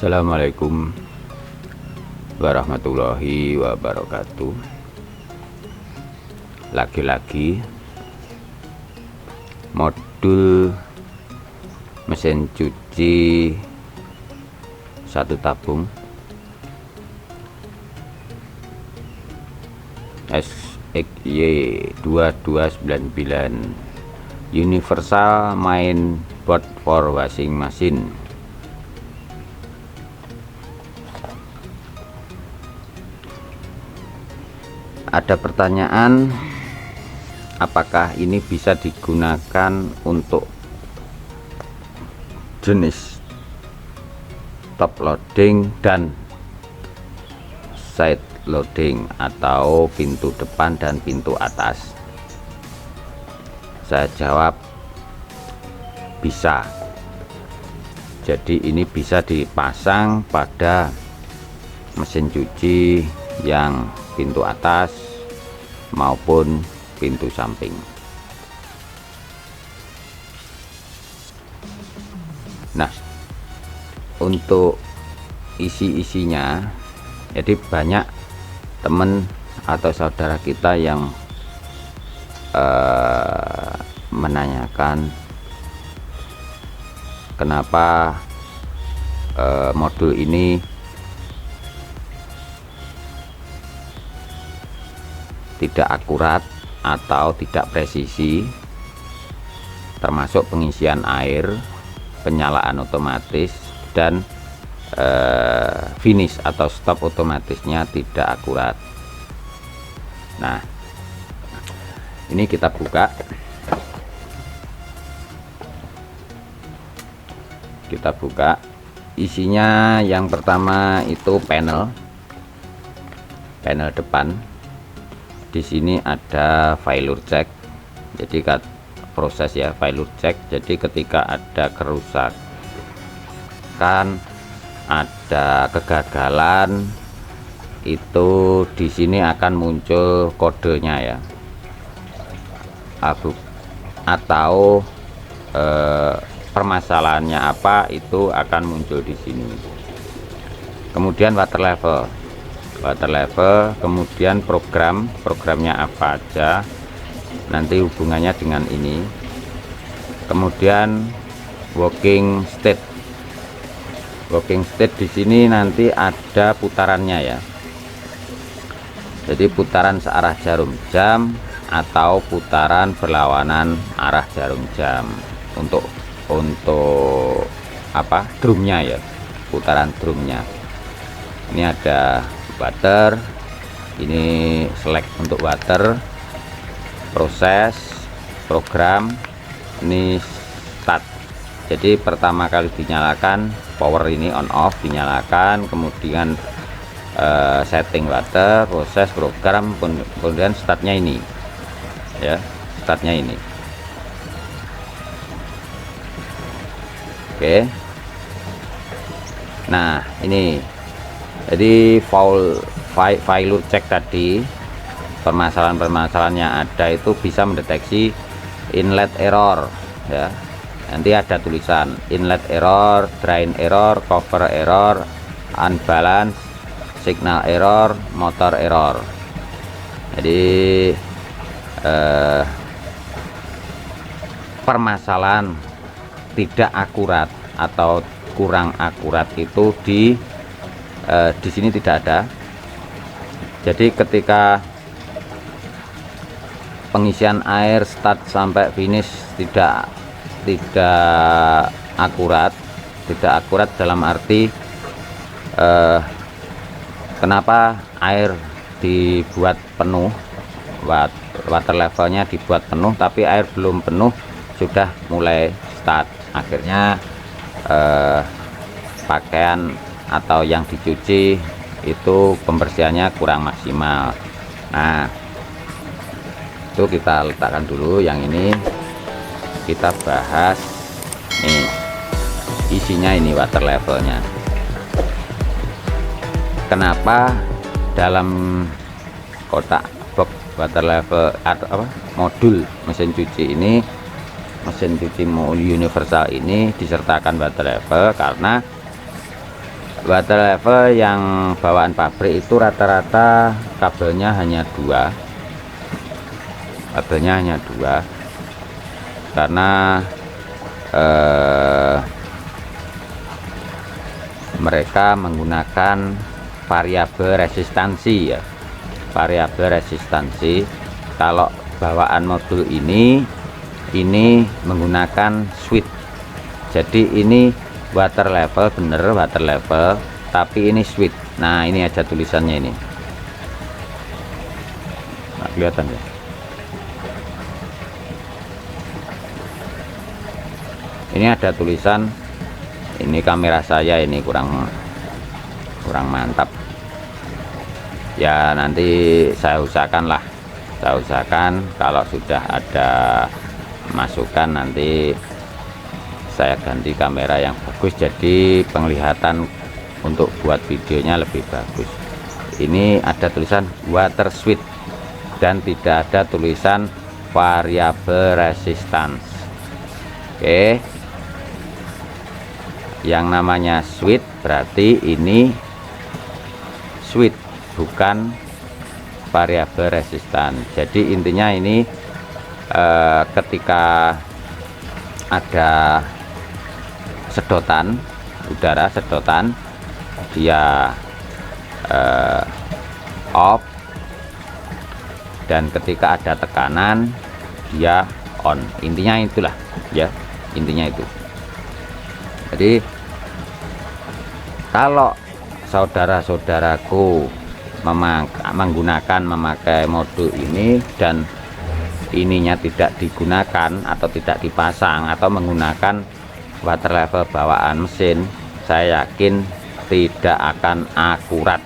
Assalamualaikum warahmatullahi wabarakatuh. Lagi-lagi modul mesin cuci satu tabung SXY 2299 Universal Main Board for Washing Machine. Ada pertanyaan, apakah ini bisa digunakan untuk jenis top loading dan side loading atau pintu depan dan pintu atas? Saya jawab bisa. Jadi ini bisa dipasang pada mesin cuci yang pintu atas maupun pintu samping. Nah, untuk isi-isinya, jadi banyak teman atau saudara kita yang menanyakan kenapa modul ini tidak akurat atau tidak presisi, termasuk pengisian air, penyalaan otomatis, dan finish atau stop otomatisnya tidak akurat. Nah, ini kita buka, isinya. Yang pertama itu panel depan. Di sini ada failure check, jadi proses ya failure check. Jadi ketika ada kerusakan, ada kegagalan, itu di sini akan muncul kodenya ya, atau permasalahannya apa, itu akan muncul di sini. Kemudian water level, kemudian programnya apa aja, nanti hubungannya dengan ini. Kemudian working state di sini nanti ada putarannya ya, jadi putaran searah jarum jam atau putaran berlawanan arah jarum jam. Untuk apa, drumnya ya, putaran drumnya. Ini ada water, ini select untuk water, proses, program, ini start. Jadi pertama kali dinyalakan power, ini on off dinyalakan, kemudian setting water, proses, program, kemudian startnya ini ya, startnya ini. Oke, nah ini jadi failure check tadi, permasalahan yang ada itu bisa mendeteksi inlet error ya. Nanti ada tulisan inlet error, drain error, cover error, unbalance, signal error, motor error. Jadi permasalahan tidak akurat atau kurang akurat itu di sini tidak ada. Jadi ketika pengisian air start sampai finish tidak akurat dalam arti kenapa air dibuat penuh, water levelnya dibuat penuh, tapi air belum penuh sudah mulai start. Akhirnya pakaian atau yang dicuci itu pembersihannya kurang maksimal. Nah, itu kita letakkan dulu. Yang ini kita bahas nih, isinya ini water levelnya. Kenapa dalam kotak box water level atau apa, modul mesin cuci ini, mesin cuci universal ini disertakan water level? Karena water level yang bawaan pabrik itu rata-rata kabelnya hanya dua, karena mereka menggunakan variabel resistansi ya, variabel resistansi. Kalau bawaan modul ini menggunakan switch, jadi ini water level, bener water level, tapi ini switch. Nah ini aja tulisannya ini, nah, kelihatan ya. Ini ada tulisan, ini kamera saya ini kurang mantap ya, nanti saya usahakan kalau sudah ada masukan nanti saya ganti kamera yang bagus, jadi penglihatan untuk buat videonya lebih bagus. Ini ada tulisan water switch dan tidak ada tulisan variabel resistance. Oke, yang namanya switch berarti ini switch, bukan variabel resistan. Jadi intinya ini ketika ada sedotan udara, dia off, dan ketika ada tekanan dia on. Intinya itulah ya, intinya itu. Jadi kalau saudara-saudaraku memakai modul ini dan ininya tidak digunakan atau tidak dipasang atau menggunakan water level bawaan mesin, saya yakin tidak akan akurat.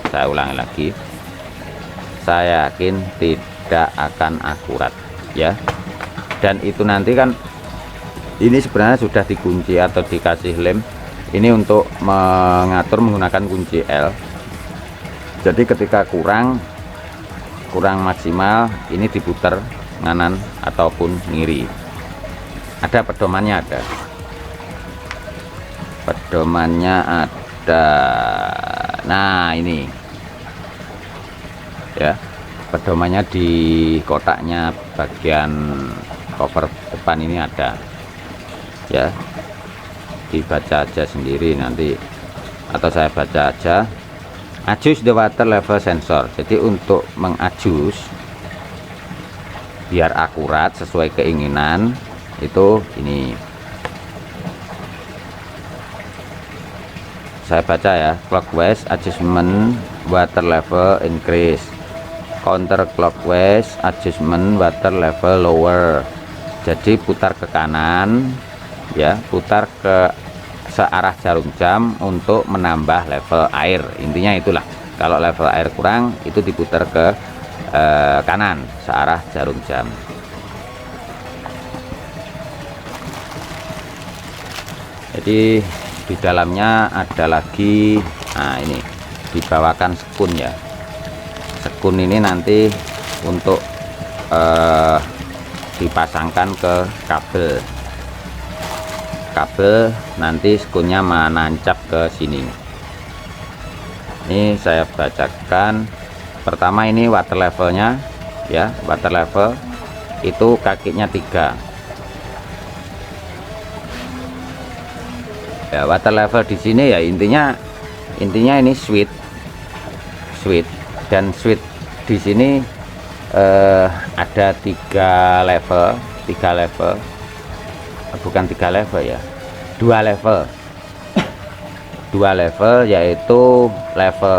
Saya ulangi lagi, saya yakin tidak akan akurat ya. Dan itu nanti kan ini sebenarnya sudah dikunci atau dikasih lem ini untuk mengatur menggunakan kunci L. Jadi ketika kurang maksimal, ini diputar nganan ataupun ngiri. Ada pedomannya, ada. Nah ini ya, pedomannya di kotaknya bagian cover depan ini ada ya, dibaca aja sendiri nanti, atau saya baca aja. Adjust the water level sensor, jadi untuk mengadjust biar akurat sesuai keinginan itu ini saya baca ya. Clockwise adjustment water level increase, counter clockwise adjustment water level lower. Jadi putar ke kanan ya, putar ke searah jarum jam untuk menambah level air. Intinya itulah, kalau level air kurang itu diputar ke kanan searah jarum jam. Jadi di dalamnya ada lagi, nah ini dibawakan sekun ya. Sekun ini nanti untuk dipasangkan ke kabel, nanti sekunnya menancap ke sini. Ini saya bacakan. Pertama ini water levelnya ya, water level itu kakinya 3 ya. Water level di sini ya, intinya ini switch, dan switch di sini ada 3 level, bukan 3 level ya, 2 level, yaitu level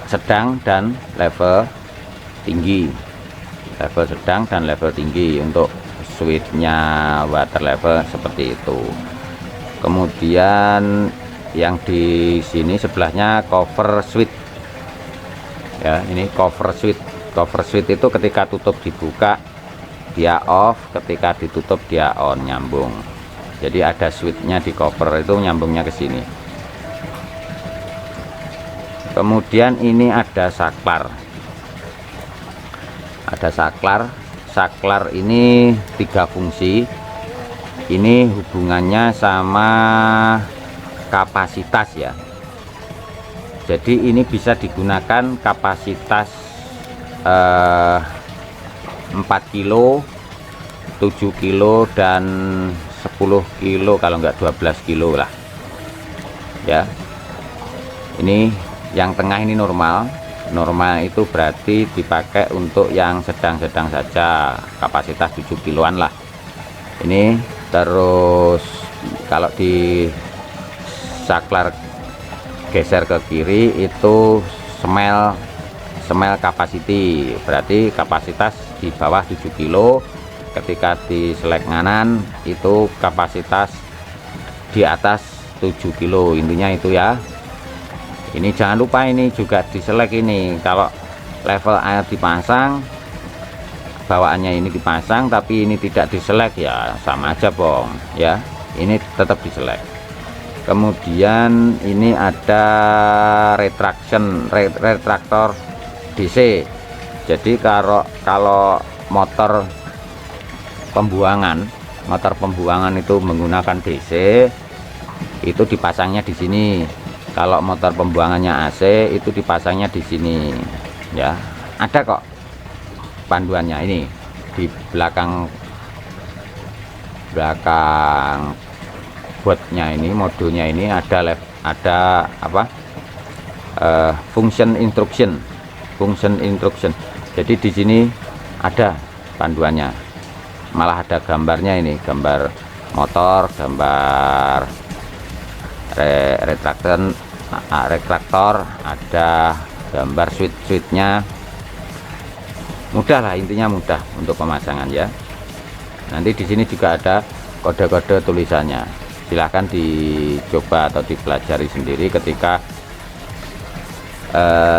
sedang dan level tinggi. Level sedang dan level tinggi untuk switchnya water level seperti itu. Kemudian yang di sini sebelahnya cover switch ya, ini cover switch itu ketika tutup dibuka dia off, ketika ditutup dia on, nyambung. Jadi ada switchnya di cover itu, nyambungnya ke sini. Kemudian ini ada saklar. Saklar ini 3 fungsi. Ini hubungannya sama kapasitas ya. Jadi ini bisa digunakan kapasitas 4 kilo, 7 kilo, dan 10 kilo, kalau enggak 12 kilo lah ya. Ini yang tengah ini normal itu berarti dipakai untuk yang sedang-sedang saja, kapasitas 7 kiloan lah ini. Terus kalau di saklar geser ke kiri itu smell capacity, berarti kapasitas di bawah 7 kilo. Ketika di selek kanan itu kapasitas di atas 7 kilo, intinya itu ya. Ini jangan lupa ini juga di selek ini, kalau level air dipasang, bawaannya ini dipasang tapi ini tidak diselek ya sama aja bong ya, ini tetap diselek. Kemudian ini ada retraktor DC. Jadi kalau motor pembuangan itu menggunakan DC, itu dipasangnya di sini. Kalau motor pembuangannya AC itu dipasangnya di sini ya. Ada kok panduannya ini di belakang buatnya ini, modulnya ini ada apa, function instruction. Jadi di sini ada panduannya, malah ada gambarnya ini, gambar motor, gambar retraktor, ada gambar switch-nya. Mudah lah, intinya mudah untuk pemasangan ya. Nanti di sini juga ada kode-kode tulisannya, silahkan dicoba atau dipelajari sendiri ketika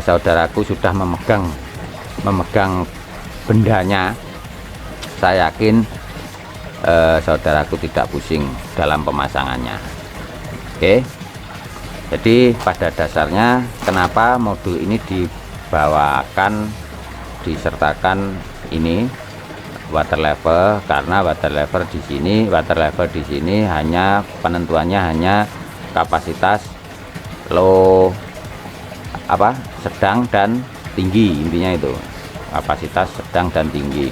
saudaraku sudah memegang bendanya. Saya yakin saudaraku tidak pusing dalam pemasangannya. Oke, jadi pada dasarnya kenapa modul ini disertakan ini water level, karena water level di sini hanya penentuannya hanya kapasitas low, sedang dan tinggi, intinya itu kapasitas sedang dan tinggi.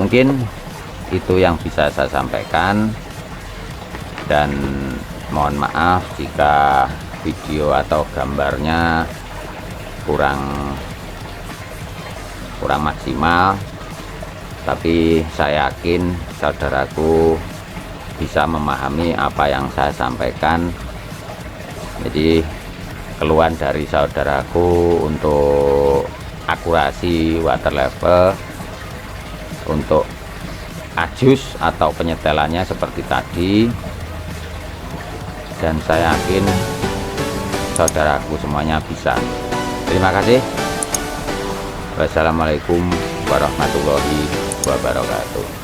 Mungkin itu yang bisa saya sampaikan, dan mohon maaf jika video atau gambarnya kurang maksimal, tapi saya yakin saudaraku bisa memahami apa yang saya sampaikan. Jadi keluhan dari saudaraku untuk akurasi water level, untuk ajus atau penyetelannya seperti tadi, dan saya yakin saudaraku semuanya bisa. Terima kasih. Wassalamualaikum warahmatullahi wabarakatuh.